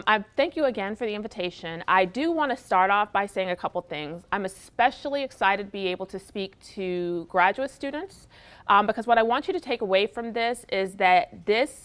I thank you again for the invitation. I do want to start off by saying a couple things. I'm especially excited to be able to speak to graduate students because what I want you to take away from this is that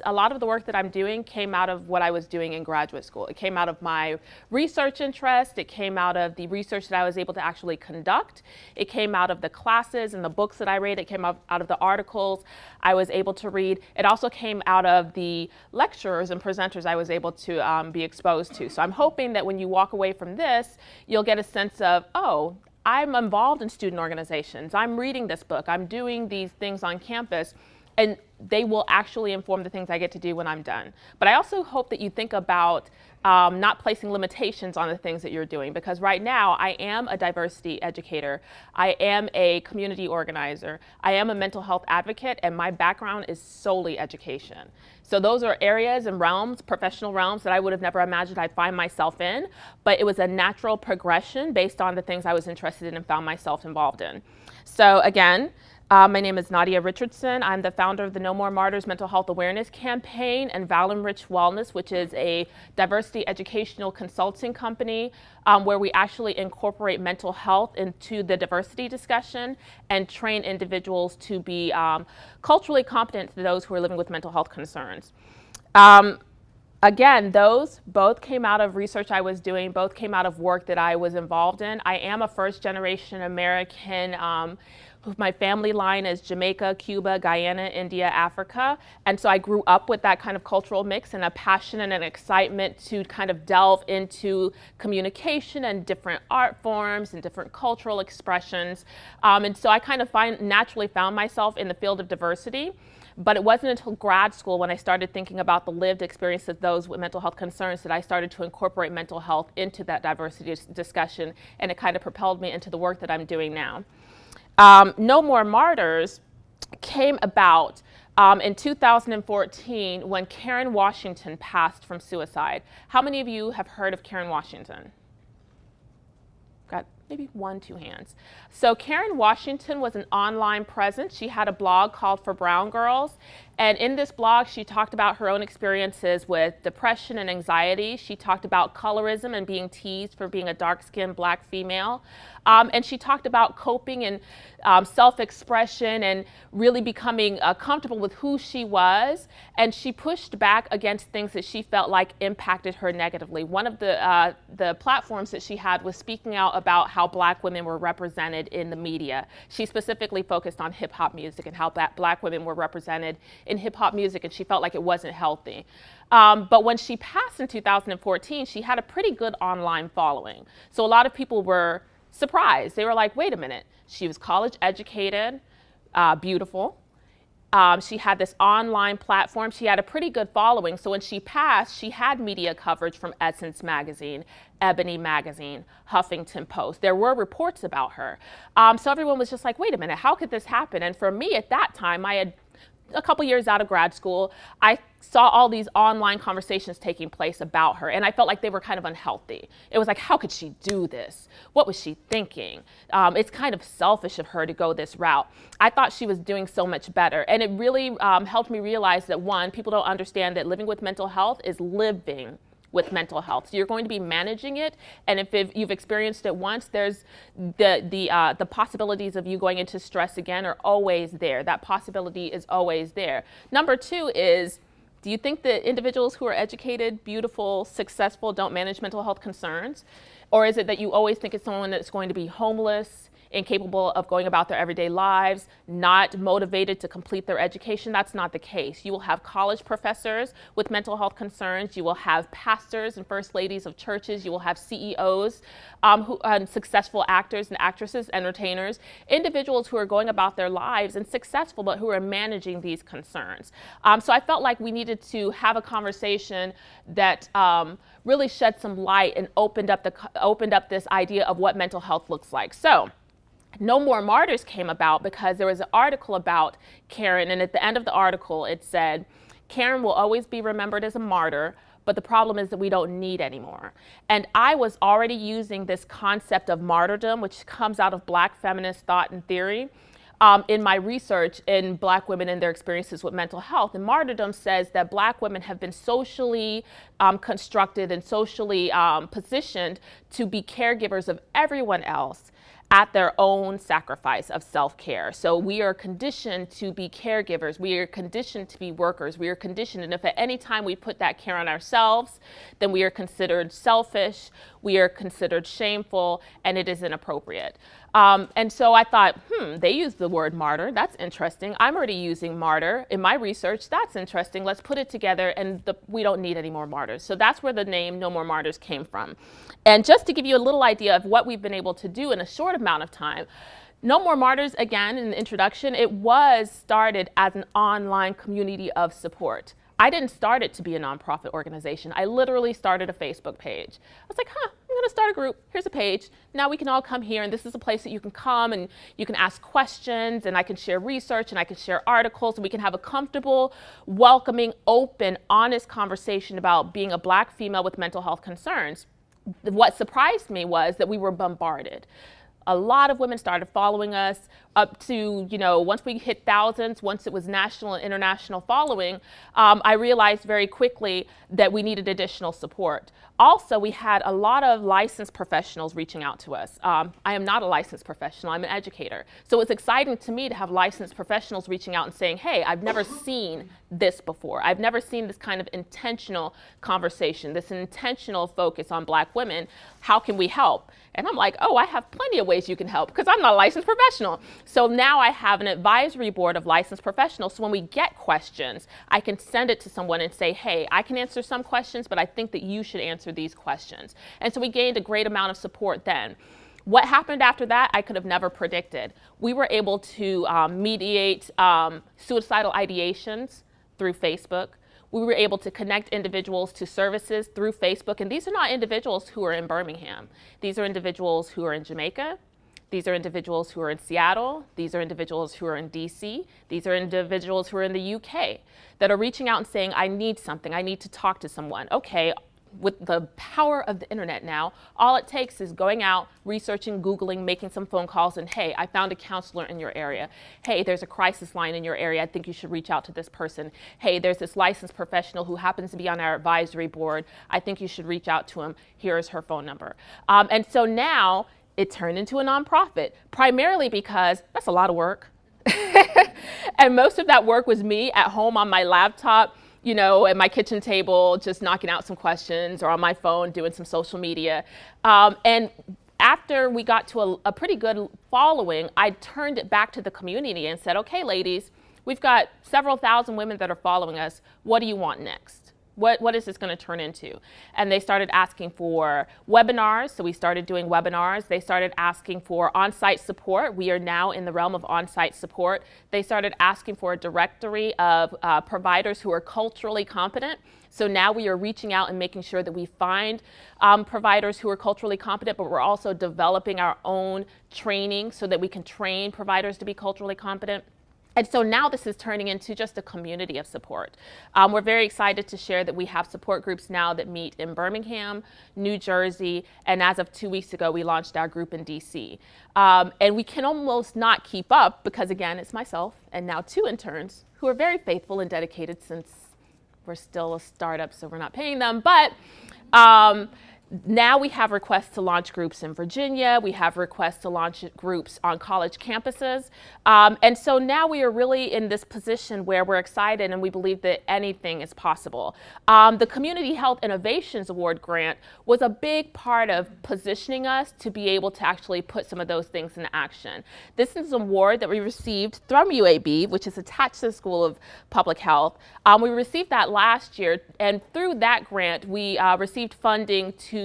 a lot of the work that I'm doing came out of what I was doing in graduate school. It came out of my research interest. It came out of the research that I was able to actually conduct. It came out of the classes and the books that I read. It came out of the articles I was able to read. It also came out of the lecturers and presenters I was able to be exposed to. So I'm hoping that when you walk away from this, you'll get a sense of, oh, I'm involved in student organizations. I'm reading this book. I'm doing these things on campus, and they will actually inform the things I get to do when I'm done. But I also hope that you think about not placing limitations on the things that you're doing, because right now I am a diversity educator. I am a community organizer. I am a mental health advocate, and my background is solely education. So those are areas and realms, professional realms, that I would have never imagined I'd find myself in, but it was a natural progression based on the things I was interested in and found myself involved in. So again, my name is Nadia Richardson. I'm the founder of the No More Martyrs Mental Health Awareness Campaign and Val-Enriched Wellness, which is a diversity educational consulting company where we actually incorporate mental health into the diversity discussion and train individuals to be culturally competent to those who are living with mental health concerns. Again, those both came out of research I was doing, both came out of work that I was involved in. I am a first-generation American. My family line is Jamaica, Cuba, Guyana, India, Africa. And so I grew up with that kind of cultural mix and a passion and an excitement to kind of delve into communication and different art forms and different cultural expressions. And so I kind of naturally found myself in the field of diversity. But it wasn't until grad school when I started thinking about the lived experience of those with mental health concerns that I started to incorporate mental health into that diversity discussion, and it kind of propelled me into the work that I'm doing now. No More Martyrs came about in 2014 when Karen Washington passed from suicide. How many of you have heard of Karen Washington? Got maybe 1, 2 hands. So Karen Washington was an online presence. She had a blog called For Brown Girls. And in this blog, she talked about her own experiences with depression and anxiety. She talked about colorism and being teased for being a dark-skinned Black female. And she talked about coping and self-expression and really becoming comfortable with who she was. And she pushed back against things that she felt like impacted her negatively. One of the platforms that she had was speaking out about how Black women were represented in the media. She specifically focused on hip-hop music and how Black women were represented in hip-hop music, and she felt like it wasn't healthy. But when she passed in 2014, she had a pretty good online following. So a lot of people were surprised. They were like, wait a minute, she was college educated, beautiful. She had this online platform. She had a pretty good following. So when she passed, she had media coverage from Essence Magazine, Ebony Magazine, Huffington Post. There were reports about her. So everyone was just like, wait a minute, how could this happen? And for me at that time, I had a couple years out of grad school, I saw all these online conversations taking place about her, and I felt like they were kind of unhealthy. It was like, how could she do this? What was she thinking? It's kind of selfish of her to go this route. I thought she was doing so much better, and it really helped me realize that, one, people don't understand that living with mental health is living with mental health. So you're going to be managing it, and if you've experienced it once, there's the possibilities of you going into stress again are always there. That possibility is always there. Number 2 is, do you think that individuals who are educated, beautiful, successful don't manage mental health concerns? Or is it that you always think it's someone that's going to be homeless, incapable of going about their everyday lives, not motivated to complete their education? That's not the case. You will have college professors with mental health concerns. You will have pastors and first ladies of churches. You will have CEOs, successful actors and actresses, entertainers, individuals who are going about their lives and successful, but who are managing these concerns. So I felt like we needed to have a conversation that really shed some light and opened up this idea of what mental health looks like. So No More Martyrs came about because there was an article about Karen, and at the end of the article it said, Karen will always be remembered as a martyr, but the problem is that we don't need anymore. And I was already using this concept of martyrdom, which comes out of Black feminist thought and theory, in my research in Black women and their experiences with mental health. And martyrdom says that Black women have been socially constructed and socially positioned to be caregivers of everyone else at their own sacrifice of self-care. So we are conditioned to be caregivers. We are conditioned to be workers. We are conditioned, and if at any time we put that care on ourselves, then we are considered selfish, we are considered shameful, and it is inappropriate. And so I thought, they use the word martyr. That's interesting. I'm already using martyr in my research. That's interesting. Let's put it together, and we don't need any more martyrs. So that's where the name No More Martyrs came from. And just to give you a little idea of what we've been able to do in a short amount of time, No More Martyrs, again, in the introduction, it was started as an online community of support. I didn't start it to be a nonprofit organization. I literally started a Facebook page. I was like, I'm gonna start a group. Here's a page. Now we can all come here, and this is a place that you can come and you can ask questions, and I can share research, and I can share articles, and we can have a comfortable, welcoming, open, honest conversation about being a Black female with mental health concerns. What surprised me was that we were bombarded. A lot of women started following us up to, once we hit thousands, once it was national and international following, I realized very quickly that we needed additional support. Also, we had a lot of licensed professionals reaching out to us. I am not a licensed professional, I'm an educator. So it's exciting to me to have licensed professionals reaching out and saying, hey, I've never seen this before. I've never seen this kind of intentional conversation, this intentional focus on Black women. How can we help? And I'm like, I have plenty of ways you can help because I'm not a licensed professional. So now I have an advisory board of licensed professionals. So when we get questions, I can send it to someone and say, hey, I can answer some questions, but I think that you should answer these questions. And so we gained a great amount of support then. What happened after that, I could have never predicted. We were able to mediate suicidal ideations through Facebook. We were able to connect individuals to services through Facebook. And these are not individuals who are in Birmingham. These are individuals who are in Jamaica. These are individuals who are in Seattle. These are individuals who are in DC. These are individuals who are in the UK that are reaching out and saying, I need something. I need to talk to someone. Okay. With the power of the internet now, all it takes is going out, researching, Googling, making some phone calls, and hey, I found a counselor in your area. Hey, there's a crisis line in your area. I think you should reach out to this person. Hey, there's this licensed professional who happens to be on our advisory board. I think you should reach out to him. Here is her phone number. And so now it turned into a nonprofit, primarily because that's a lot of work. And most of that work was me at home on my laptop, at my kitchen table, just knocking out some questions, or on my phone doing some social media. And after we got to a pretty good following, I turned it back to the community and said, okay, ladies, we've got several thousand women that are following us. What do you want next? What is this going to turn into? And they started asking for webinars. So we started doing webinars. They started asking for on-site support. We are now in the realm of on-site support. They started asking for a directory of providers who are culturally competent. So now we are reaching out and making sure that we find providers who are culturally competent, but we're also developing our own training so that we can train providers to be culturally competent. And so now this is turning into just a community of support. We're very excited to share that we have support groups now that meet in Birmingham, New Jersey, and as of 2 weeks ago, we launched our group in DC. And we can almost not keep up because, again, it's myself and now 2 interns who are very faithful and dedicated since we're still a startup, so we're not paying them. But now we have requests to launch groups in Virginia. We have requests to launch groups on college campuses. And so now we are really in this position where we're excited and we believe that anything is possible. The Community Health Innovations Award grant was a big part of positioning us to be able to actually put some of those things into action. This is an award that we received from UAB, which is attached to the School of Public Health. We received that last year, and through that grant, we received funding to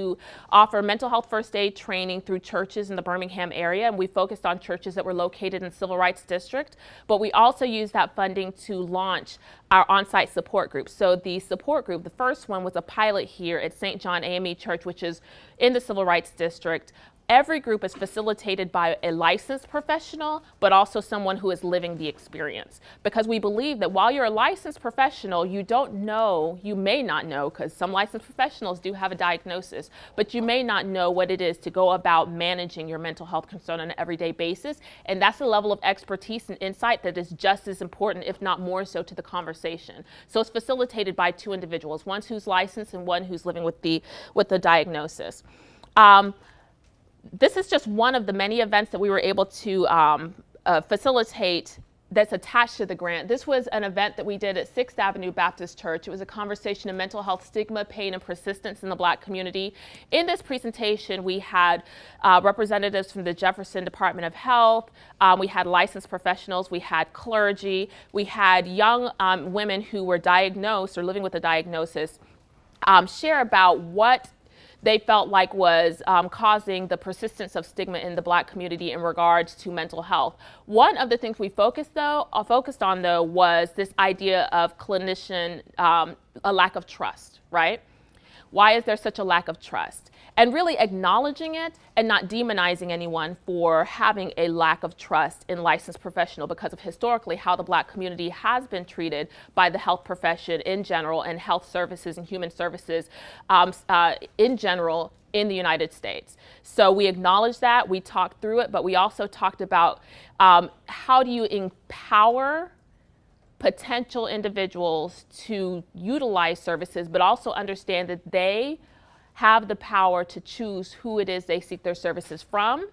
offer mental health first aid training through churches in the Birmingham area, and we focused on churches that were located in the Civil Rights District, but we also used that funding to launch our on-site support group. So the support group, the first one was a pilot here at St. John AME Church, which is in the Civil Rights District. Every group is facilitated by a licensed professional, but also someone who is living the experience. Because we believe that while you're a licensed professional, you don't know, you may not know, because some licensed professionals do have a diagnosis, but you may not know what it is to go about managing your mental health concern on an everyday basis. And that's a level of expertise and insight that is just as important, if not more so, to the conversation. So it's facilitated by two individuals, one who's licensed and one who's living with the diagnosis. This is just one of the many events that we were able to facilitate that's attached to the grant. This was an event that we did at 6th Avenue Baptist Church. It was a conversation of mental health stigma, pain, and persistence in the Black community. In this presentation, we had representatives from the Jefferson Department of Health. We had licensed professionals. We had clergy. We had young women who were diagnosed or living with a diagnosis share about what they felt like was causing the persistence of stigma in the Black community in regards to mental health. One of the things we focused on though was this idea of clinician, a lack of trust, right? Why is there such a lack of trust? And really acknowledging it and not demonizing anyone for having a lack of trust in licensed professional, because of historically how the Black community has been treated by the health profession in general and health services and human services in general in the United States. So we acknowledge that, we talked through it, but we also talked about how do you empower potential individuals to utilize services, but also understand that they have the power to choose who it is they seek their services from,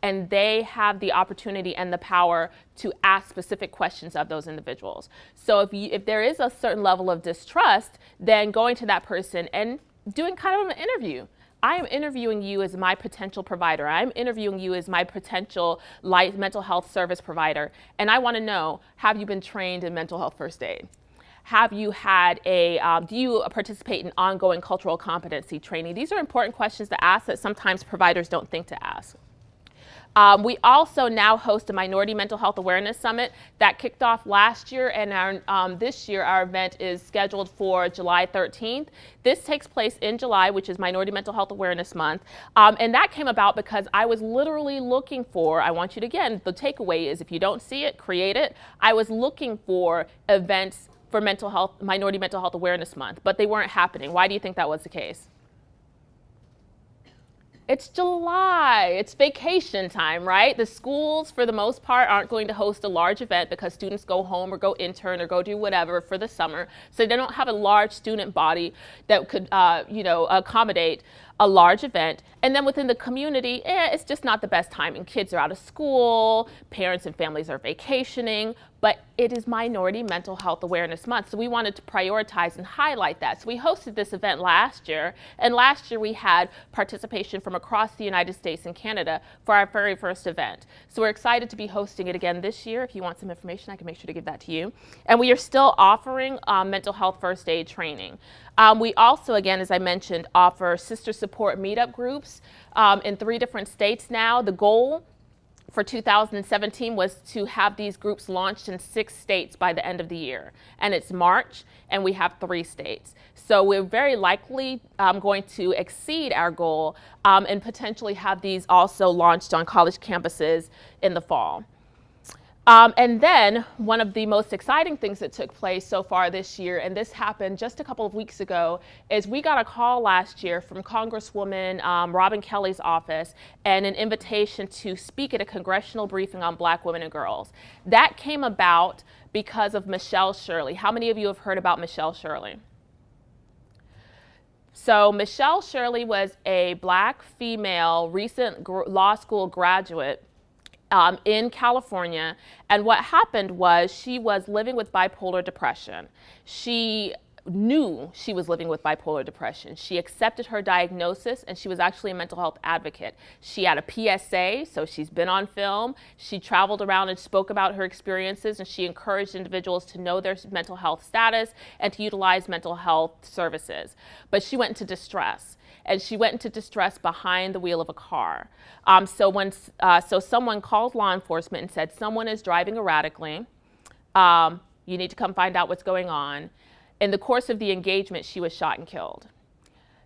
and they have the opportunity and the power to ask specific questions of those individuals. So if there is a certain level of distrust, then going to that person and doing kind of an interview. I am interviewing you as my potential provider. I'm interviewing you as my potential mental health service provider. And I want to know, have you been trained in mental health first aid? Have you had do you participate in ongoing cultural competency training? These are important questions to ask that sometimes providers don't think to ask. We also now host a Minority Mental Health Awareness Summit that kicked off last year, and this year our event is scheduled for July 13th. This takes place in July, which is Minority Mental Health Awareness Month, and that came about because I was literally looking for, I want you to, again, the takeaway is if you don't see it, create it. I was looking for events for mental health, Minority Mental Health Awareness Month, but they weren't happening. Why do you think that was the case? It's July, it's vacation time, right? The schools, for the most part, aren't going to host a large event because students go home or go intern or go do whatever for the summer. So they don't have a large student body that could, accommodate a large event. And then within the community, it's just not the best timing. Kids are out of school, parents and families are vacationing, but it is Minority Mental Health Awareness Month. So we wanted to prioritize and highlight that. So we hosted this event last year, and last year we had participation from across the United States and Canada for our very first event. So we're excited to be hosting it again this year. If you want some information, I can make sure to give that to you. And we are still offering mental health first aid training. We also, again, as I mentioned, offer sister support meetup groups in 3 different states now. The goal for 2017 was to have these groups launched in 6 states by the end of the year. And it's March, and we have 3 states. So we're very likely going to exceed our goal and potentially have these also launched on college campuses in the fall. And then one of the most exciting things that took place so far this year, and this happened just a couple of weeks ago, is we got a call last year from Congresswoman Robin Kelly's office and an invitation to speak at a congressional briefing on Black women and girls. That came about because of Michelle Shirley. How many of you have heard about Michelle Shirley? So Michelle Shirley was a Black female, recent law school graduate in California, and what happened was she was living with bipolar depression. She knew she was living with bipolar depression. She accepted her diagnosis, and she was actually a mental health advocate. She had a PSA, so she's been on film. She traveled around and spoke about her experiences, and she encouraged individuals to know their mental health status and to utilize mental health services. But she went into distress. And she went into distress behind the wheel of a car. So someone called law enforcement and said, someone is driving erratically. You need to come find out what's going on. In the course of the engagement, she was shot and killed.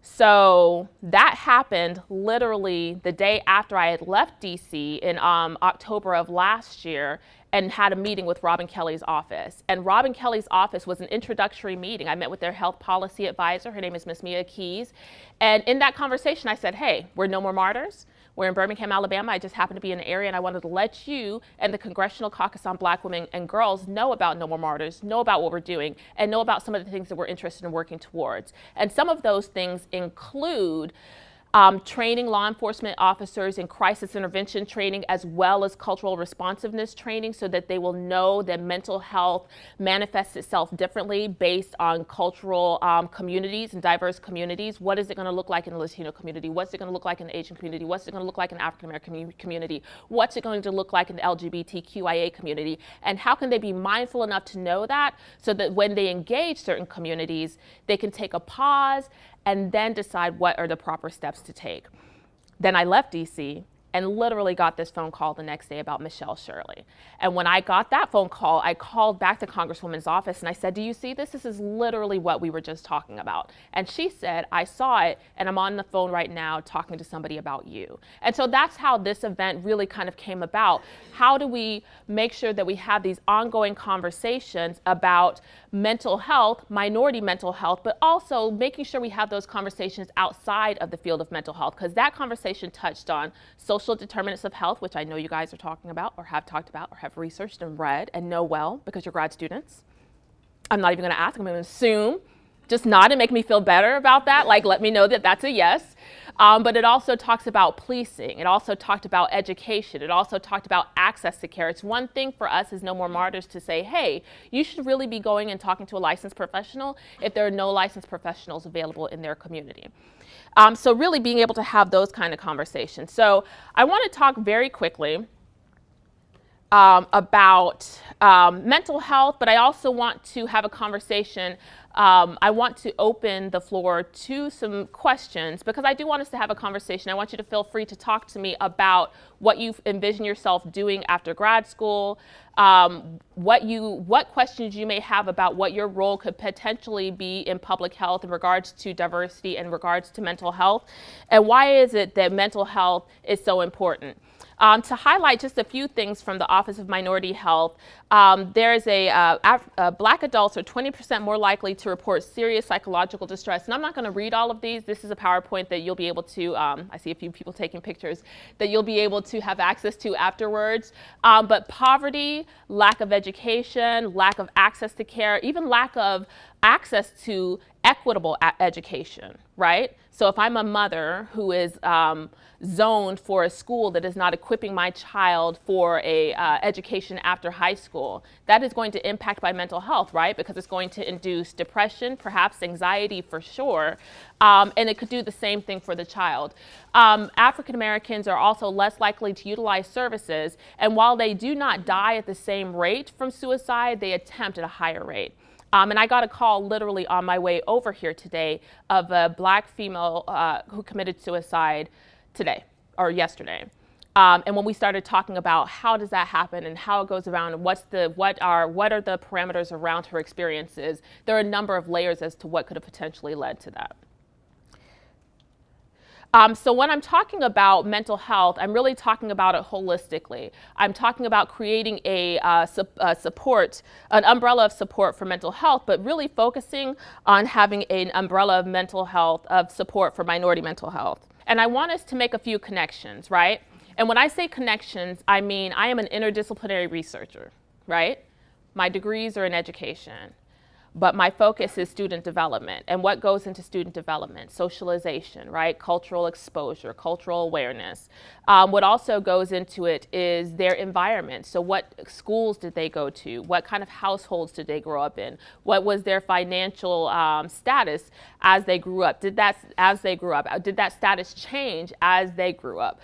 So that happened literally the day after I had left DC in October of last year and had a meeting with Robin Kelly's office. And Robin Kelly's office was an introductory meeting. I met with their health policy advisor. Her name is Miss Mia Keys. And in that conversation, I said, hey, we're No More Martyrs. We're in Birmingham, Alabama. I just happened to be in an area, and I wanted to let you and the Congressional Caucus on Black Women and Girls know about No More Martyrs, know about what we're doing, and know about some of the things that we're interested in working towards. And some of those things include training law enforcement officers in crisis intervention training, as well as cultural responsiveness training, so that they will know that mental health manifests itself differently based on cultural communities and diverse communities. What is it going to look like in the Latino community? What's it going to look like in the Asian community? What's it going to look like in the African American community? What's it going to look like in the LGBTQIA community? And how can they be mindful enough to know that, so that when they engage certain communities, they can take a pause and then decide what are the proper steps to take. Then I left DC and literally got this phone call the next day about Michelle Shirley. And when I got that phone call, I called back the Congresswoman's office and I said, do you see this? This is literally what we were just talking about. And she said, I saw it, and I'm on the phone right now talking to somebody about you. And so that's how this event really kind of came about. How do we make sure that we have these ongoing conversations about mental health, minority mental health, but also making sure we have those conversations outside of the field of mental health? Because that conversation touched on social determinants of health, which I know you guys are talking about or have talked about or have researched and read and know well because you're grad students. I'm not even going to ask, I'm going to assume. Just nod and make me feel better about that. Like, let me know that that's a yes. But it also talks about policing. It also talked about education. It also talked about access to care. It's one thing for us as No More Martyrs to say, hey, you should really be going and talking to a licensed professional if there are no licensed professionals available in their community. So really being able to have those kind of conversations. So I want to talk very quickly about mental health, but I also want to have a conversation. I want to open the floor to some questions because I do want us to have a conversation. I want you to feel free to talk to me about what you envision yourself doing after grad school, what questions you may have about what your role could potentially be in public health in regards to diversity and in regards to mental health, and why is it that mental health is so important. To highlight just a few things from the Office of Minority Health, there's Black adults are 20% more likely to report serious psychological distress. And I'm not going to read all of these. This is a PowerPoint that you'll be able to, I see a few people taking pictures, that you'll be able to have access to afterwards. But poverty, lack of education, lack of access to care, even lack of access to equitable education, right? So if I'm a mother who is zoned for a school that is not equipping my child for a education after high school, that is going to impact my mental health, right? Because it's going to induce depression, perhaps anxiety for sure, and it could do the same thing for the child. African Americans are also less likely to utilize services, and while they do not die at the same rate from suicide, they attempt at a higher rate. And I got a call literally on my way over here today of a Black female who committed suicide today or yesterday. And when we started talking about how does that happen and how it goes around and what are the parameters around her experiences, there are a number of layers as to what could have potentially led to that. So when I'm talking about mental health, I'm really talking about it holistically. I'm talking about creating an umbrella of support for mental health, but really focusing on having an umbrella of mental health, of support for minority mental health. And I want us to make a few connections, right? And when I say connections, I mean I am an interdisciplinary researcher, right? My degrees are in education. But my focus is student development. And what goes into student development? Socialization, right? Cultural exposure, cultural awareness. What also goes into it is their environment. So what schools did they go to? What kind of households did they grow up in? What was their financial status as they grew up? Did that status change as they grew up?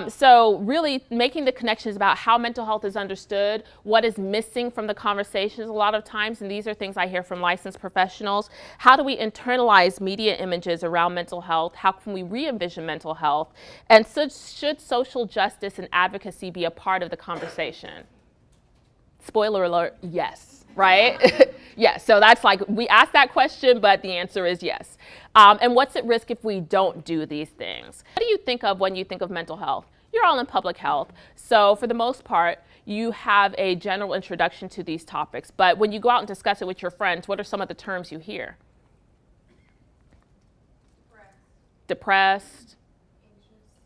So really making the connections about how mental health is understood, what is missing from the conversations a lot of times, and these are things I hear from licensed professionals. How do we internalize media images around mental health? How can we re-envision mental health? And so should social justice and advocacy be a part of the conversation? Spoiler alert, yes, right? Yes, so that's like, we asked that question, but the answer is yes. And what's at risk if we don't do these things? What do you think of when you think of mental health? You're all in public health, so for the most part, you have a general introduction to these topics. But when you go out and discuss it with your friends, what are some of the terms you hear? Depressed,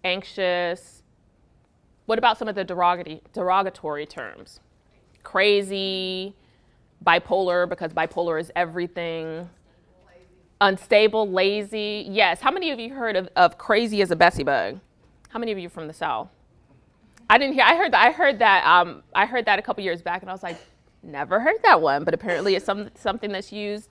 anxious. What about some of the derogatory terms? Crazy, bipolar, because bipolar is everything. Unstable, lazy. Yes. How many of you heard of crazy as a Bessie bug? How many of you are from the South? I didn't hear. I heard that a couple years back, and I was like, never heard that one. But apparently, it's something that's used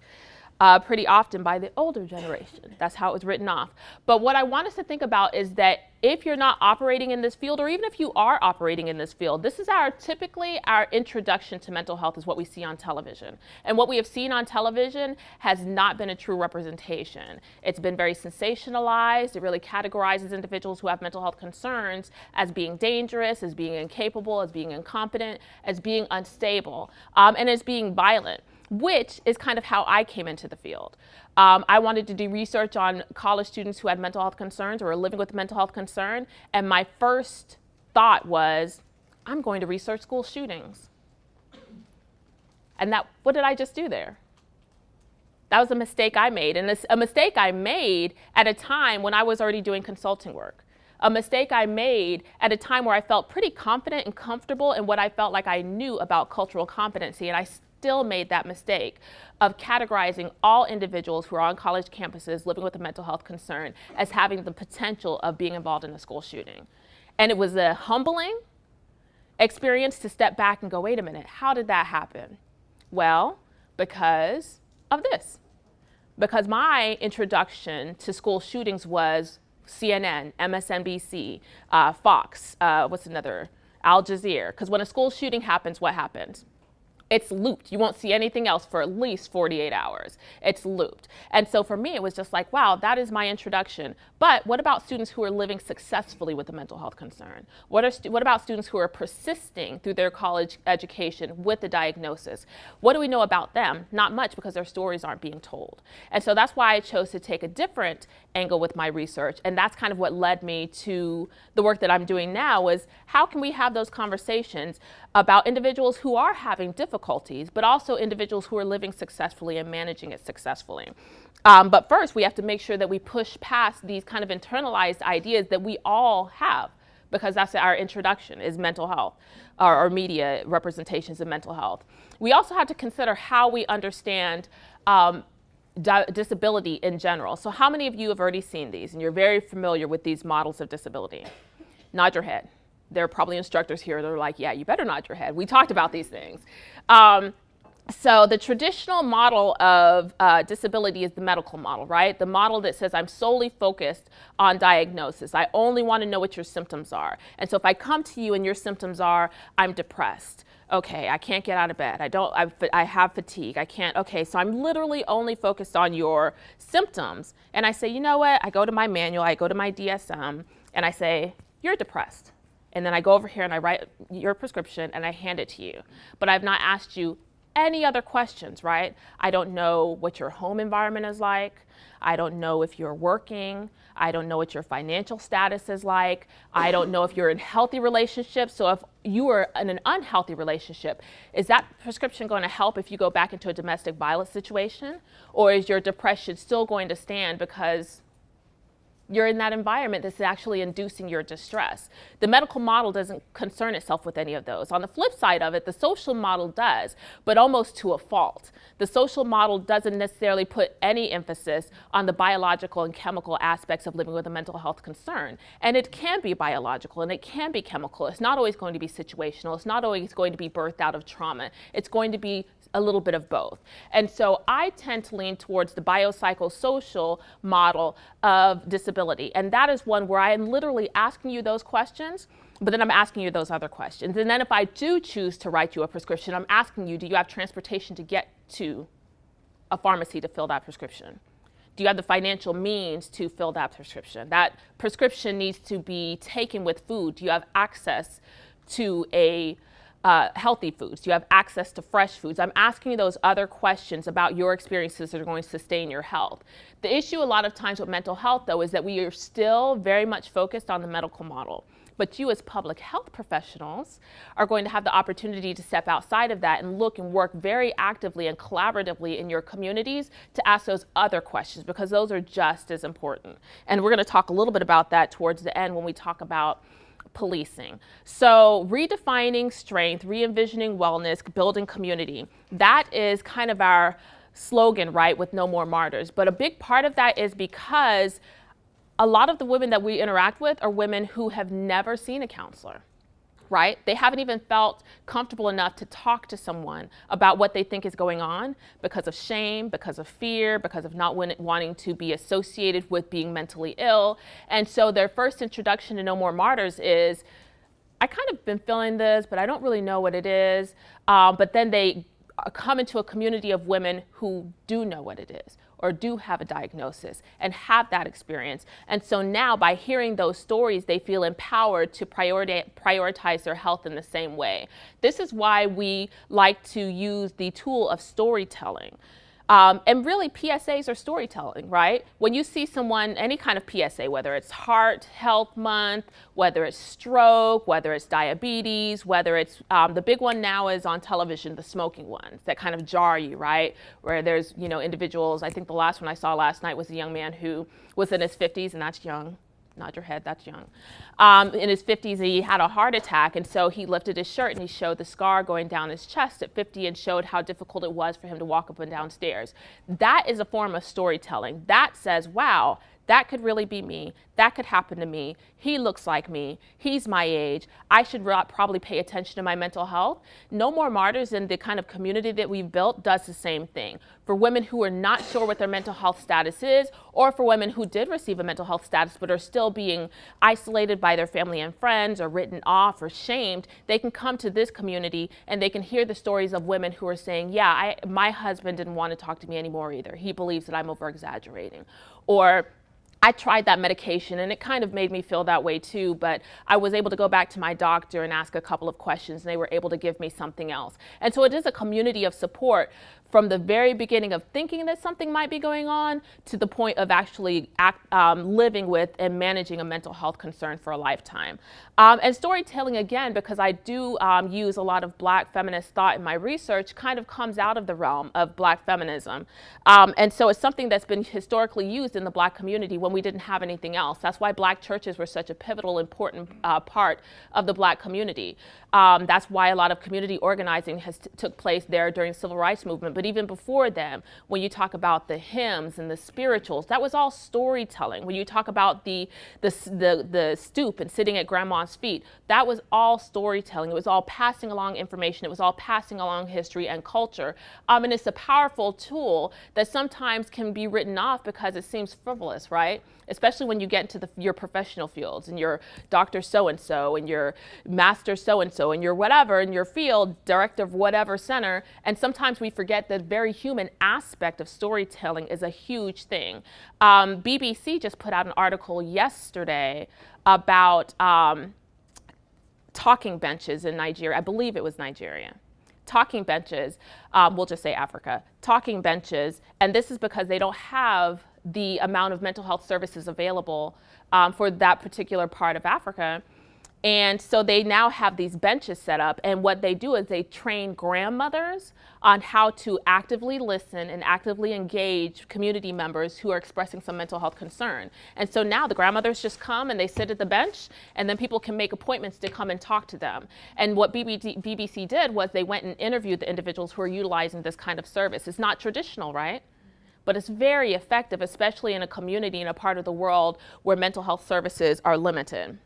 pretty often by the older generation. That's how it was written off. But what I want us to think about is that if you're not operating in this field, or even if you are operating in this field, this is typically our introduction to mental health is what we see on television. And what we have seen on television has not been a true representation. It's been very sensationalized. It really categorizes individuals who have mental health concerns as being dangerous, as being incapable, as being incompetent, as being unstable, and as being violent, which is kind of how I came into the field. I wanted to do research on college students who had mental health concerns or were living with a mental health concern, and my first thought was, I'm going to research school shootings. And what did I just do there? That was a mistake I made, and a mistake I made at a time when I was already doing consulting work. A mistake I made at a time where I felt pretty confident and comfortable in what I felt like I knew about cultural competency, and I still made that mistake of categorizing all individuals who are on college campuses living with a mental health concern as having the potential of being involved in a school shooting. And it was a humbling experience to step back and go, wait a minute, how did that happen? Well, because of this. Because my introduction to school shootings was CNN, MSNBC, Fox, what's another? Al Jazeera. Because when a school shooting happens, what happens? It's looped. You won't see anything else for at least 48 hours. It's looped. And so for me, it was just like, wow, that is my introduction. But what about students who are living successfully with a mental health concern? What about students who are persisting through their college education with the diagnosis? What do we know about them? Not much, because their stories aren't being told. And so that's why I chose to take a different angle with my research. And that's kind of what led me to the work that I'm doing now, is how can we have those conversations about individuals who are having difficulties, but also individuals who are living successfully and managing it successfully. But first, we have to make sure that we push past these kind of internalized ideas that we all have, because that's our introduction, is mental health, or media representations of mental health. We also have to consider how we understand disability in general. So how many of you have already seen these and you're very familiar with these models of disability? Nod your head. There are probably instructors here that are like, yeah, you better nod your head. We talked about these things. So the traditional model of disability is the medical model, right? The model that says I'm solely focused on diagnosis. I only want to know what your symptoms are. And so if I come to you and your symptoms are, I'm depressed. Okay, I can't get out of bed. I have fatigue. I can't. Okay, so I'm literally only focused on your symptoms. And I say, you know what? I go to my manual, I go to my DSM, and I say, you're depressed. And then I go over here and I write your prescription and I hand it to you. But I've not asked you any other questions, right? I don't know what your home environment is like. I don't know if you're working. I don't know what your financial status is like. I don't know if you're in healthy relationships. So if you are in an unhealthy relationship, is that prescription going to help if you go back into a domestic violence situation? Or is your depression still going to stand because you're in that environment that's actually inducing your distress? The medical model doesn't concern itself with any of those. On the flip side of it, the social model does, but almost to a fault. The social model doesn't necessarily put any emphasis on the biological and chemical aspects of living with a mental health concern. And it can be biological and it can be chemical. It's not always going to be situational. It's not always going to be birthed out of trauma. It's going to be a little bit of both. And so I tend to lean towards the biopsychosocial model of disability. And that is one where I am literally asking you those questions, but then I'm asking you those other questions. And then if I do choose to write you a prescription, I'm asking you, do you have transportation to get to a pharmacy to fill that prescription? Do you have the financial means to fill that prescription? That prescription needs to be taken with food. Do you have access to a healthy foods? Do you have access to fresh foods? I'm asking you those other questions about your experiences that are going to sustain your health. The issue a lot of times with mental health, though, is that we are still very much focused on the medical model. But you as public health professionals are going to have the opportunity to step outside of that and look and work very actively and collaboratively in your communities to ask those other questions, because those are just as important. And we're going to talk a little bit about that towards the end when we talk about policing. So redefining strength, re-envisioning wellness, building community. That is kind of our slogan, right, with No More Martyrs. But a big part of that is because a lot of the women that we interact with are women who have never seen a counselor, right? They haven't even felt comfortable enough to talk to someone about what they think is going on because of shame, because of fear, because of not wanting to be associated with being mentally ill. And so their first introduction to No More Martyrs is, I kind of been feeling this, but I don't really know what it is. But then they come into a community of women who do know what it is, or do have a diagnosis and have that experience. And so now by hearing those stories, they feel empowered to prioritize their health in the same way. This is why we like to use the tool of storytelling. And really, PSAs are storytelling, right? When you see someone, any kind of PSA, whether it's Heart Health Month, whether it's stroke, whether it's diabetes, whether it's, the big one now is on television, the smoking ones that kind of jar you, right? Where there's, you know, individuals, I think the last one I saw last night was a young man who was in his 50s, and that's young. Nod your head, that's young. In his 50s, he had a heart attack, and so he lifted his shirt and he showed the scar going down his chest at 50 and showed how difficult it was for him to walk up and down stairs. That is a form of storytelling. That says, wow, that could really be me. That could happen to me. He looks like me. He's my age. I should probably pay attention to my mental health. No More Martyrs and the kind of community that we've built does the same thing. For women who are not sure what their mental health status is, or for women who did receive a mental health status but are still being isolated by their family and friends or written off or shamed, they can come to this community and they can hear the stories of women who are saying, yeah, my husband didn't want to talk to me anymore either. He believes that I'm over-exaggerating. Or I tried that medication and it kind of made me feel that way too, but I was able to go back to my doctor and ask a couple of questions and they were able to give me something else. And so it is a community of support from the very beginning of thinking that something might be going on to the point of actually living with and managing a mental health concern for a lifetime. And storytelling, again, because I do use a lot of Black feminist thought in my research, kind of comes out of the realm of Black feminism. And so it's something that's been historically used in the Black community when we didn't have anything else. That's why Black churches were such a pivotal, important part of the Black community. That's why a lot of community organizing took place there during the Civil Rights Movement. But even before then, when you talk about the hymns and the spirituals, that was all storytelling. When you talk about the stoop and sitting at grandma's feet, that was all storytelling. It was all passing along information. It was all passing along history and culture. And it's a powerful tool that sometimes can be written off because it seems frivolous, right? Especially when you get into your professional fields and your doctor so-and-so and your master so-and-so and your whatever in your field, director of whatever center. And sometimes we forget the very human aspect of storytelling is a huge thing. BBC just put out an article yesterday about talking benches in Nigeria. I believe it was Nigeria. Talking benches, we'll just say Africa, talking benches. And this is because they don't have the amount of mental health services available for that particular part of Africa. And so they now have these benches set up, and what they do is they train grandmothers on how to actively listen and actively engage community members who are expressing some mental health concern. And so now the grandmothers just come and they sit at the bench, and then people can make appointments to come and talk to them. And what BBC did was they went and interviewed the individuals who are utilizing this kind of service. It's not traditional, right? But it's very effective, especially in a community in a part of the world where mental health services are limited.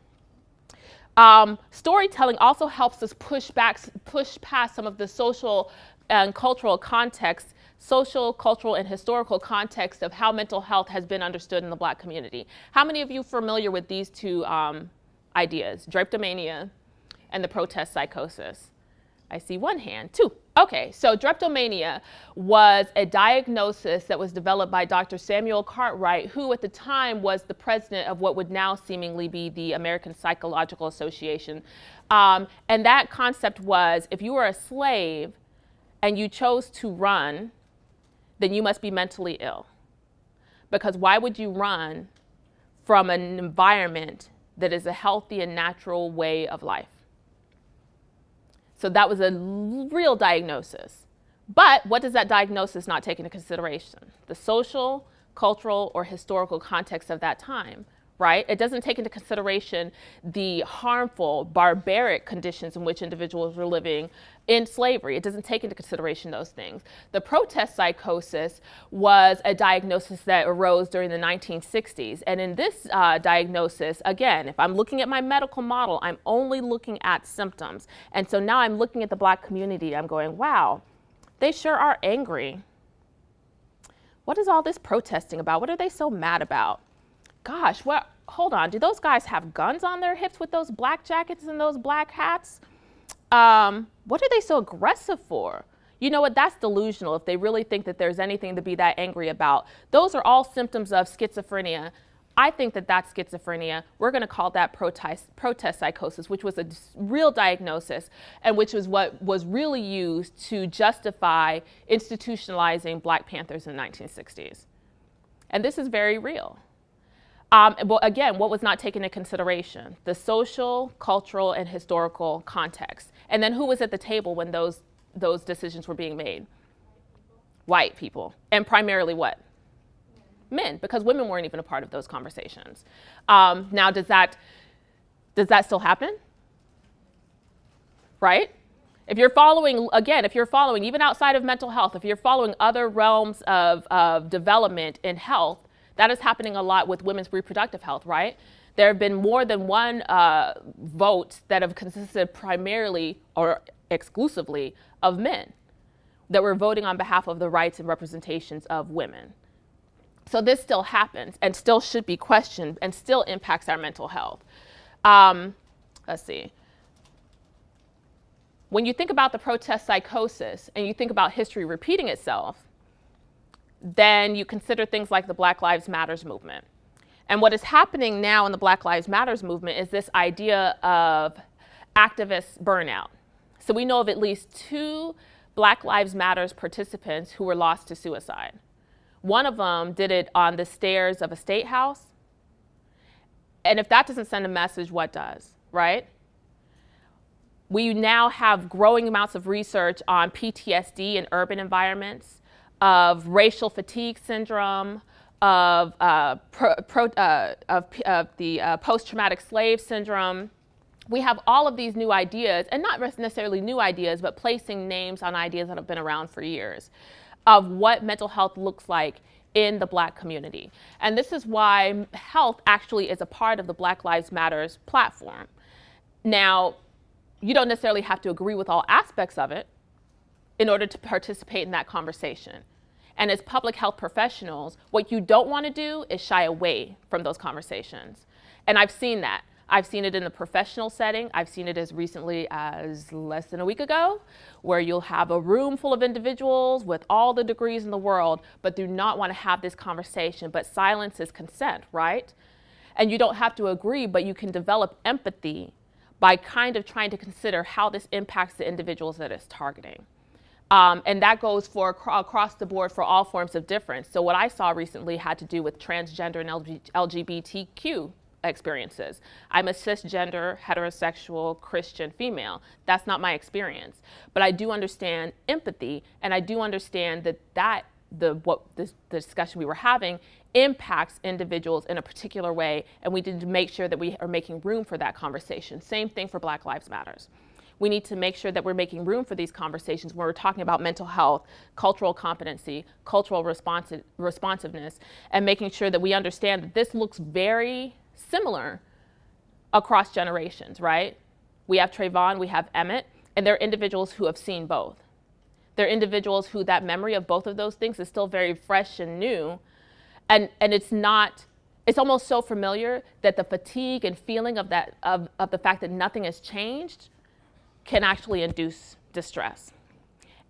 Storytelling also helps us push past some of the social and cultural context, social, cultural, and historical context of how mental health has been understood in the Black community. How many of you are familiar with these two ideas, drapetomania and the protest psychosis? I see one hand, 2. Okay, so drapetomania was a diagnosis that was developed by Dr. Samuel Cartwright, who at the time was the president of what would now seemingly be the American Psychological Association. And that concept was, if you were a slave and you chose to run, then you must be mentally ill. Because why would you run from an environment that is a healthy and natural way of life? So that was a real diagnosis. But what does that diagnosis not take into consideration? The social, cultural, or historical context of that time, right? It doesn't take into consideration the harmful, barbaric conditions in which individuals were living in slavery. It doesn't take into consideration those things. The protest psychosis was a diagnosis that arose during the 1960s. And in this diagnosis, again, if I'm looking at my medical model, I'm only looking at symptoms. And so now I'm looking at the Black community. I'm going, wow, they sure are angry. What is all this protesting about? What are they so mad about? Gosh, well, hold on. Do those guys have guns on their hips with those black jackets and those black hats? What are they so aggressive for? You know what? That's delusional if they really think that there's anything to be that angry about. Those are all symptoms of schizophrenia. I think that that's schizophrenia. We're going to call that protest psychosis, which was a real diagnosis and which was what was really used to justify institutionalizing Black Panthers in the 1960s. And this is very real. Well, again, what was not taken into consideration? The social, cultural, and historical context. And then who was at the table when those decisions were being made? White people. And primarily what? Men, because women weren't even a part of those conversations. Now, does that still happen? Right? If you're following, again, even outside of mental health, if you're following other realms of development in health, that is happening a lot with women's reproductive health, right? There have been more than one votes that have consisted primarily or exclusively of men that were voting on behalf of the rights and representations of women. So this still happens and still should be questioned and still impacts our mental health. Let's see. When you think about the protest psychosis and you think about history repeating itself, then you consider things like the Black Lives Matters movement. And what is happening now in the Black Lives Matters movement is this idea of activist burnout. So we know of at least 2 Black Lives Matters participants who were lost to suicide. One of them did it on the stairs of a state house. And if that doesn't send a message, what does, right? We now have growing amounts of research on PTSD in urban environments, of racial fatigue syndrome, of the post-traumatic slave syndrome. We have all of these new ideas, and not necessarily new ideas, but placing names on ideas that have been around for years, of what mental health looks like in the Black community. And this is why health actually is a part of the Black Lives Matters platform. Now, you don't necessarily have to agree with all aspects of it in order to participate in that conversation. And as public health professionals, what you don't want to do is shy away from those conversations. And I've seen that. I've seen it in the professional setting. I've seen it as recently as less than a week ago, where you'll have a room full of individuals with all the degrees in the world, but do not want to have this conversation. But silence is consent, right? And you don't have to agree, but you can develop empathy by kind of trying to consider how this impacts the individuals that it's targeting. And that goes for across the board for all forms of difference. So what I saw recently had to do with transgender and LGBTQ experiences. I'm a cisgender, heterosexual, Christian female. That's not my experience. But I do understand empathy, and I do understand that the discussion we were having impacts individuals in a particular way, and we need to make sure that we are making room for that conversation. Same thing for Black Lives Matters. We need to make sure that we're making room for these conversations when we're talking about mental health, cultural competency, cultural responsiveness, and making sure that we understand that this looks very similar across generations, right? We have Trayvon, we have Emmett, and they're individuals who have seen both. They're individuals who that memory of both of those things is still very fresh and new, and it's almost so familiar that the fatigue and feeling of the fact that nothing has changed can actually induce distress.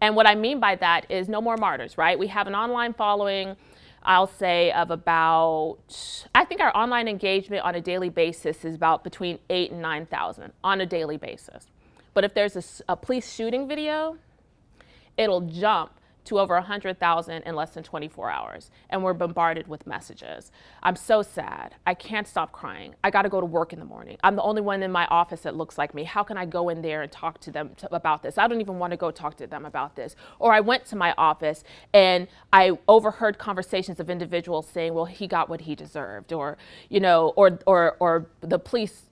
And what I mean by that is no more martyrs, right? We have an online following, I'll say, of about, I think our online engagement on a daily basis is about between 8,000 and 9,000 on a daily basis. But if there's a police shooting video, it'll jump to over 100,000 in less than 24 hours. And we're bombarded with messages. I'm so sad. I can't stop crying. I gotta go to work in the morning. I'm the only one in my office that looks like me. How can I go in there and talk to them about this? I don't even wanna go talk to them about this. Or I went to my office and I overheard conversations of individuals saying, well, he got what he deserved. Or, you know, or the police,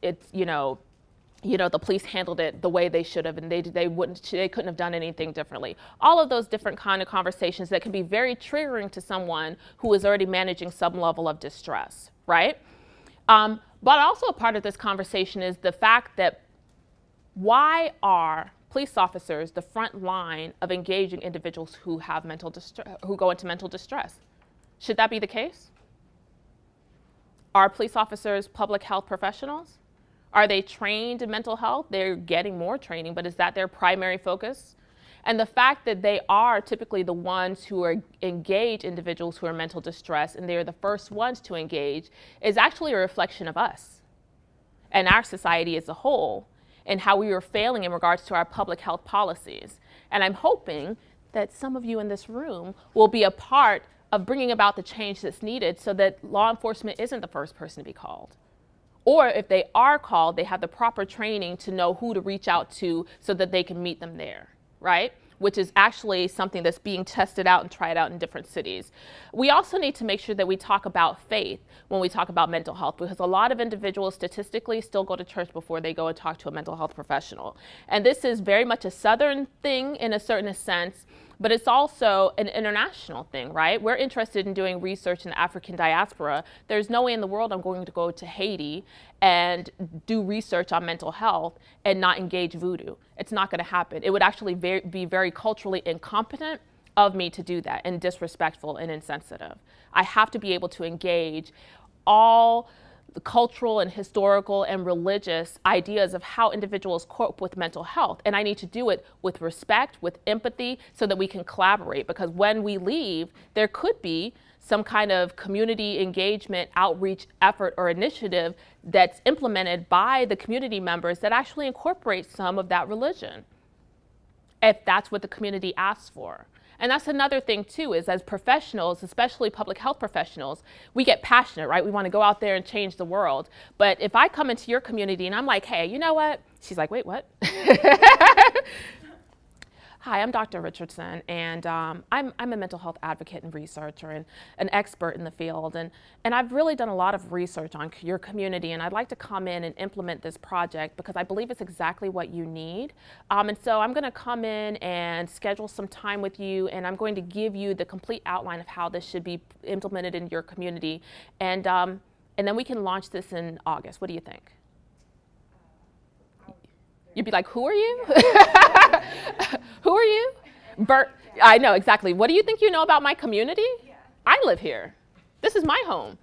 the police handled it the way they should have, and they couldn't have done anything differently. All of those different kind of conversations that can be very triggering to someone who is already managing some level of distress, right? But also a part of this conversation is the fact that why are police officers the front line of engaging individuals who have who go into mental distress? Should that be the case? Are police officers public health professionals? Are they trained in mental health? They're getting more training, but is that their primary focus? And the fact that they are typically the ones who engage individuals who are in mental distress, and they're the first ones to engage, is actually a reflection of us and our society as a whole, and how we are failing in regards to our public health policies. And I'm hoping that some of you in this room will be a part of bringing about the change that's needed so that law enforcement isn't the first person to be called. Or if they are called, they have the proper training to know who to reach out to so that they can meet them there, right? Which is actually something that's being tested out and tried out in different cities. We also need to make sure that we talk about faith when we talk about mental health, because a lot of individuals statistically still go to church before they go and talk to a mental health professional. And this is very much a Southern thing in a certain sense, but it's also an international thing, right? We're interested in doing research in the African diaspora. There's no way in the world I'm going to go to Haiti and do research on mental health and not engage voodoo. It's not gonna happen. It would actually be very culturally incompetent of me to do that, and disrespectful and insensitive. I have to be able to engage all the cultural and historical and religious ideas of how individuals cope with mental health. And I need to do it with respect, with empathy, so that we can collaborate. Because when we leave, there could be some kind of community engagement, outreach effort or initiative that's implemented by the community members that actually incorporates some of that religion, if that's what the community asks for. And that's another thing too, is as professionals, especially public health professionals, we get passionate, right? We want to go out there and change the world. But if I come into your community and I'm like, hey, you know what? She's like, wait, what? Hi, I'm Dr. Richardson, and I'm a mental health advocate and researcher and an expert in the field. And I've really done a lot of research on your community, and I'd like to come in and implement this project because I believe it's exactly what you need. And so I'm going to come in and schedule some time with you, and I'm going to give you the complete outline of how this should be implemented in your community. And then we can launch this in August. What do you think? You'd be like, who are you? Who are you? I know, exactly. What do you think you know about my community? Yeah. I live here. This is my home.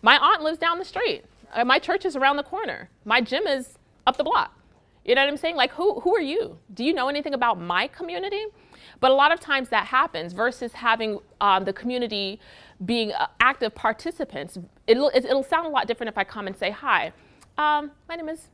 My aunt lives down the street. My church is around the corner. My gym is up the block. You know what I'm saying? Like, who are you? Do you know anything about my community? But a lot of times that happens versus having the community being active participants. It'll sound a lot different if I come and say, hi, my name is,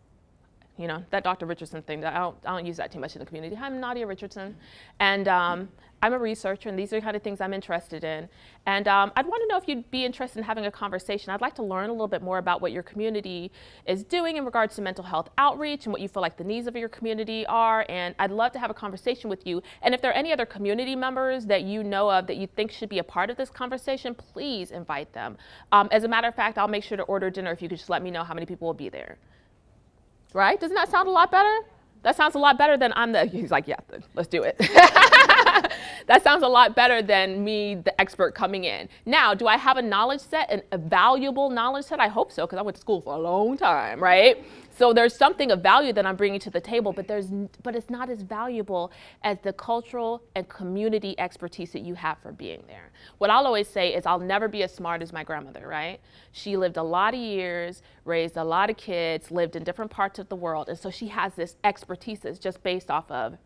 you know, that Dr. Richardson thing, I don't use that too much in the community. Hi, I'm Nadia Richardson, and I'm a researcher, and these are the kind of things I'm interested in. And I'd want to know if you'd be interested in having a conversation. I'd like to learn a little bit more about what your community is doing in regards to mental health outreach and what you feel like the needs of your community are, and I'd love to have a conversation with you. And if there are any other community members that you know of that you think should be a part of this conversation, please invite them. As a matter of fact, I'll make sure to order dinner if you could just let me know how many people will be there. Right? Doesn't that sound a lot better? That sounds a lot better than he's like, yeah, let's do it. That sounds a lot better than me, the expert, coming in. Now, do I have a knowledge set, a valuable knowledge set? I hope so, because I went to school for a long time, right? So there's something of value that I'm bringing to the table, but it's not as valuable as the cultural and community expertise that you have for being there. What I'll always say is I'll never be as smart as my grandmother, right? She lived a lot of years, raised a lot of kids, lived in different parts of the world, and so she has this expertise that's just based off of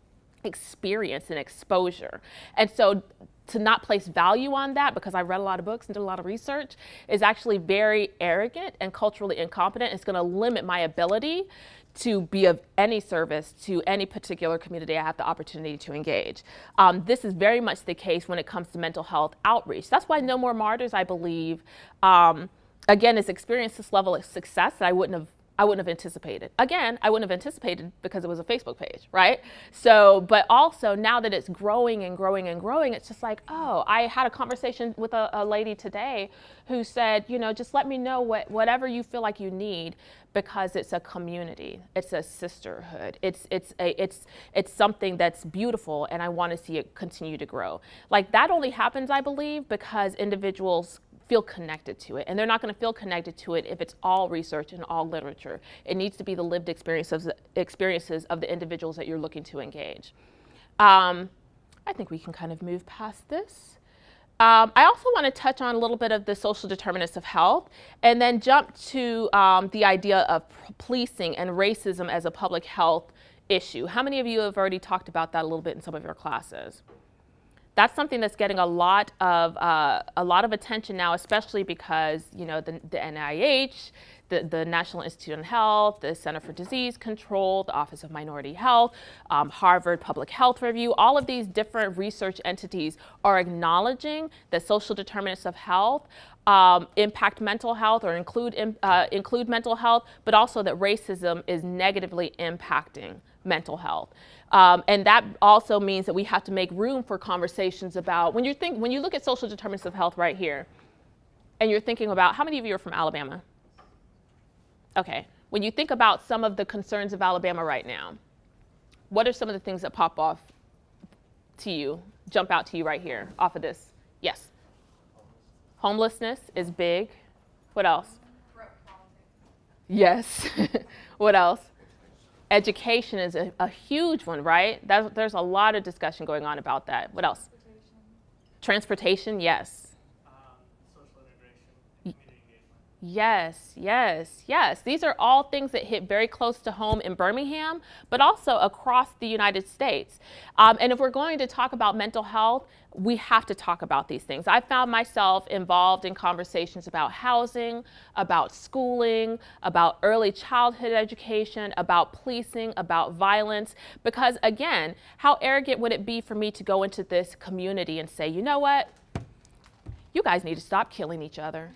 experience and exposure. And so to not place value on that, because I read a lot of books and did a lot of research, is actually very arrogant and culturally incompetent. It's going to limit my ability to be of any service to any particular community I have the opportunity to engage. This is very much the case when it comes to mental health outreach. That's why No More Martyrs, I believe, again, has experienced this level of success that I wouldn't have anticipated. Again, I wouldn't have anticipated because it was a Facebook page, right? So, but also now that it's growing and growing and growing, it's just like, oh, I had a conversation with a lady today who said, you know, just let me know whatever you feel like you need, because it's a community, it's a sisterhood, it's something that's beautiful, and I want to see it continue to grow. Like, that only happens, I believe, because individuals feel connected to it, and they're not going to feel connected to it if it's all research and all literature. It needs to be the lived experiences of the individuals that you're looking to engage. I think we can kind of move past this. I also want to touch on a little bit of the social determinants of health, and then jump to the idea of policing and racism as a public health issue. How many of you have already talked about that a little bit in some of your classes? That's something that's getting a lot of attention now, especially because, you know, the NIH, the National Institute on Health, the Center for Disease Control, the Office of Minority Health, Harvard Public Health Review, all of these different research entities are acknowledging that social determinants of health impact mental health or include mental health, but also that racism is negatively impacting mental health. And that also means that we have to make room for conversations about, when you look at social determinants of health right here, and you're thinking about, how many of you are from Alabama? Okay, when you think about some of the concerns of Alabama right now, what are some of the things that pop off to you, jump out to you right here off of this? Yes. Homelessness is big. What else? Yes. What else? Education is a huge one, right? There's a lot of discussion going on about that. What else? Transportation, yes. Social integration, community engagement. Yes, yes, yes. These are all things that hit very close to home in Birmingham, but also across the United States. And if we're going to talk about mental health, we have to talk about these things. I found myself involved in conversations about housing, about schooling, about early childhood education, about policing, about violence, because again, how arrogant would it be for me to go into this community and say, you know what? You guys need to stop killing each other.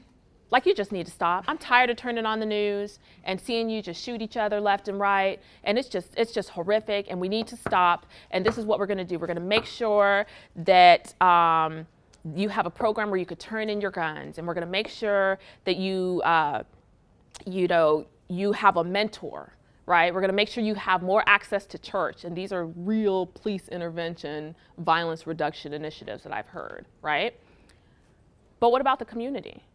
Like, you just need to stop. I'm tired of turning on the news and seeing you just shoot each other left and right. And it's just horrific, and we need to stop. And this is what we're going to do. We're going to make sure that you have a program where you could turn in your guns. And we're going to make sure that you have a mentor, right? We're going to make sure you have more access to church. And these are real police intervention, violence reduction initiatives that I've heard, right? But what about the community?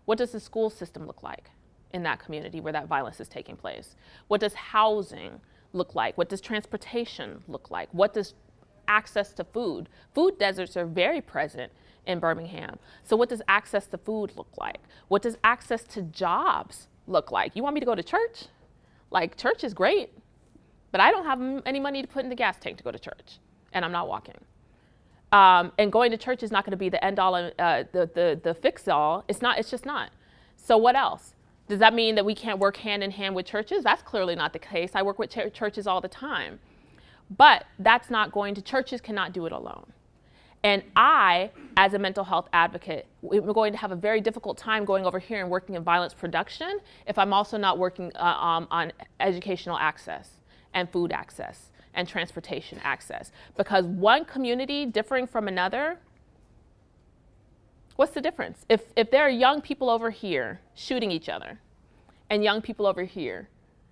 What does the school system look like in that community where that violence is taking place? What does housing look like? What does transportation look like? What does access to food? Food deserts are very present in Birmingham. So what does access to food look like? What does access to jobs look like? You want me to go to church? Like, church is great, but I don't have any money to put in the gas tank to go to church, and I'm not walking. And going to church is not going to be the end all, the fix all. It's just not. So what else? Does that mean that we can't work hand in hand with churches? That's clearly not the case. I work with churches all the time. But that's not churches cannot do it alone. And I, as a mental health advocate, I'm going to have a very difficult time going over here and working in violence production if I'm also not working on educational access and food access and transportation access. Because one community differing from another, what's the difference? If there are young people over here shooting each other and young people over here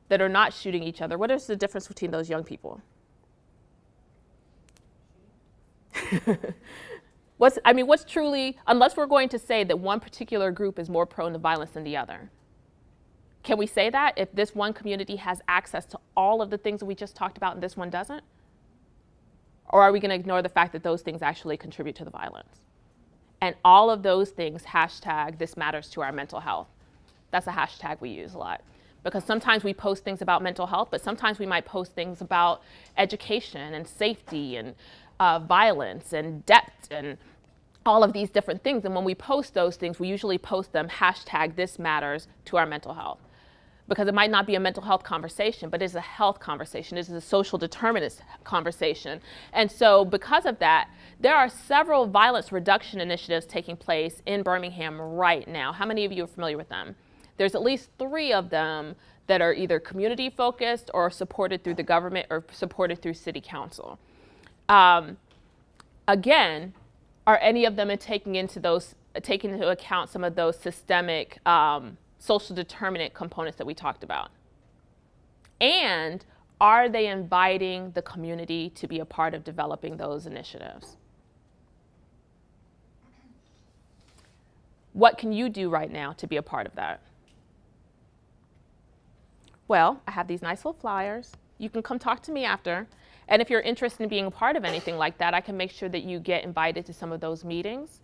that are not shooting each other, what is the difference between those young people? What's truly, unless we're going to say that one particular group is more prone to violence than the other, can we say that if this one community has access to all of the things that we just talked about and this one doesn't? Or are we going to ignore the fact that those things actually contribute to the violence? And all of those things, hashtag, this matters to our mental health. That's a hashtag we use a lot. Because sometimes we post things about mental health, but sometimes we might post things about education and safety and violence and debt and all of these different things. And when we post those things, we usually post them hashtag this matters to our mental health. Because it might not be a mental health conversation, but it's a health conversation. This is a social determinants conversation. And so because of that, there are several violence reduction initiatives taking place in Birmingham right now. How many of you are familiar with them? There's at least 3 of them that are either community focused or supported through the government or supported through city council. Again, are any of them taking into account some of those systemic social determinant components that we talked about? And are they inviting the community to be a part of developing those initiatives? What can you do right now to be a part of that? Well, I have these nice little flyers. You can come talk to me after. And if you're interested in being a part of anything like that, I can make sure that you get invited to some of those meetings.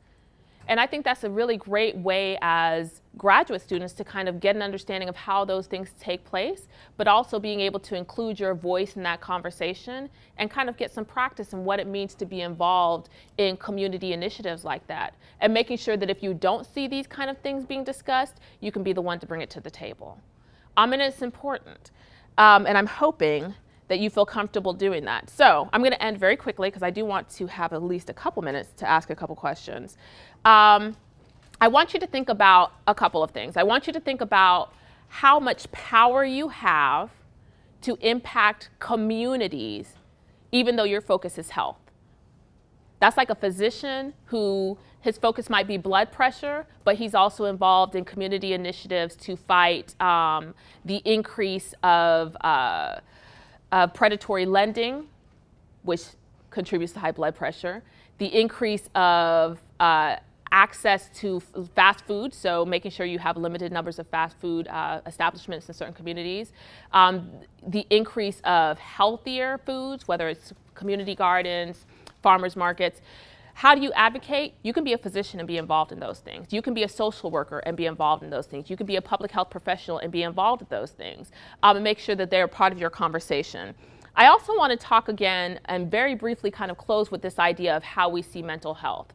And I think that's a really great way as graduate students to kind of get an understanding of how those things take place, but also being able to include your voice in that conversation and kind of get some practice in what it means to be involved in community initiatives like that. And making sure that if you don't see these kind of things being discussed, you can be the one to bring it to the table. And it's important. And I'm hoping that you feel comfortable doing that. So I'm going to end very quickly because I do want to have at least a couple minutes to ask a couple questions. I want you to think about a couple of things. I want you to think about how much power you have to impact communities, even though your focus is health. That's like a physician who his focus might be blood pressure, but he's also involved in community initiatives to fight the increase of predatory lending, which contributes to high blood pressure, the increase of access to fast food, so making sure you have limited numbers of fast food establishments in certain communities, the increase of healthier foods, whether it's community gardens, farmers markets. How do you advocate? You can be a physician and be involved in those things. You can be a social worker and be involved in those things. You can be a public health professional and be involved in those things, and make sure that they're part of your conversation. I also want to talk again and very briefly kind of close with this idea of how we see mental health.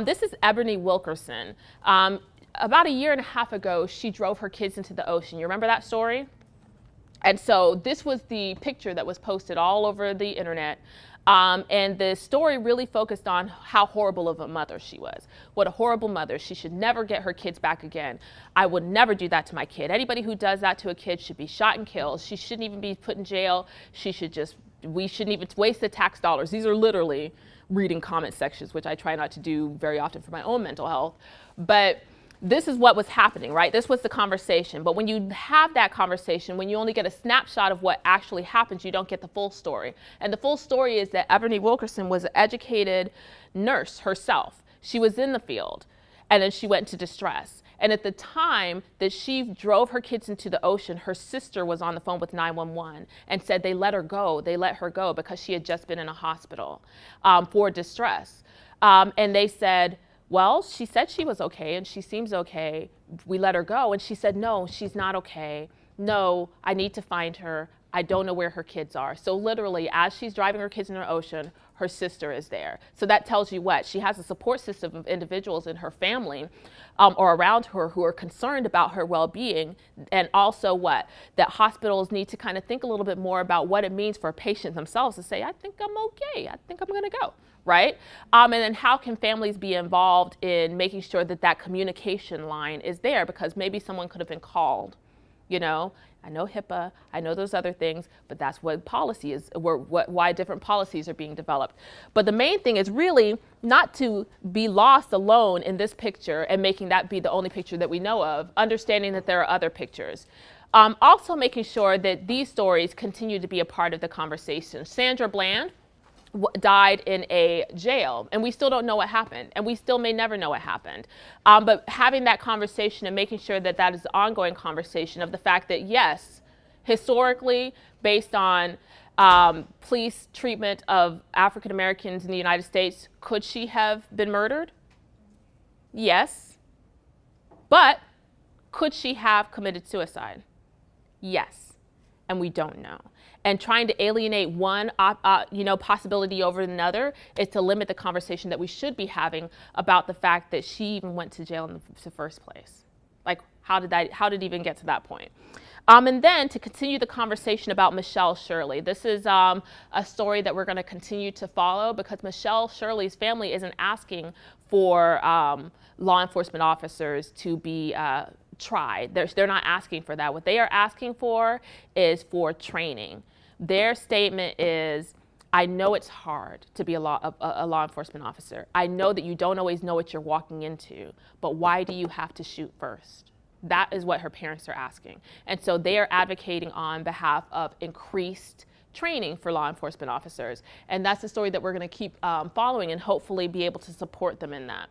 This is Ebony Wilkerson. About a year and a half ago, she drove her kids into the ocean. You remember that story? And so this was the picture that was posted all over the internet. And the story really focused on how horrible of a mother she was. What a horrible mother. She should never get her kids back again. I would never do that to my kid. Anybody who does that to a kid should be shot and killed. She shouldn't even be put in jail. We shouldn't even waste the tax dollars. These are literally reading comment sections, which I try not to do very often for my own mental health. But this is what was happening, right? This was the conversation. But when you have that conversation, when you only get a snapshot of what actually happens, you don't get the full story. And the full story is that Ebony Wilkerson was an educated nurse herself. She was in the field, and then she went into distress. And at the time that she drove her kids into the ocean, her sister was on the phone with 911 and said they let her go. They let her go because she had just been in a hospital for distress. And they said, well, she said she was okay and she seems okay. We let her go. And she said, no, she's not okay. No, I need to find her. I don't know where her kids are. So literally, as she's driving her kids in the ocean, her sister is there. So that tells you what? She has a support system of individuals in her family or around her who are concerned about her well-being. And also what? That hospitals need to kind of think a little bit more about what it means for patients themselves to say, I think I'm okay. I think I'm going to go. Right? And then how can families be involved in making sure that that communication line is there? Because maybe someone could have been called, you know? I know HIPAA, I know those other things, but that's what policy is, why different policies are being developed. But the main thing is really not to be lost alone in this picture and making that be the only picture that we know of, understanding that there are other pictures. Also making sure that these stories continue to be a part of the conversation. Sandra Bland died in a jail, and we still don't know what happened, and we still may never know what happened. But having that conversation and making sure that that is the ongoing conversation of the fact that, yes, historically, based on police treatment of African Americans in the United States, could she have been murdered? Yes. But could she have committed suicide? Yes. And we don't know. And trying to alienate one possibility over another is to limit the conversation that we should be having about the fact that she even went to jail in the first place. Like, how did it even get to that point? And then to continue the conversation about Michelle Shirley. This is a story that we're going to continue to follow, because Michelle Shirley's family isn't asking for law enforcement officers to be tried. They're not asking for that. What they are asking for is for training. Their statement is, I know it's hard to be a law enforcement officer. I know that you don't always know what you're walking into, but why do you have to shoot first? That is what her parents are asking. And so they are advocating on behalf of increased training for law enforcement officers. And that's the story that we're going to keep following and hopefully be able to support them in that.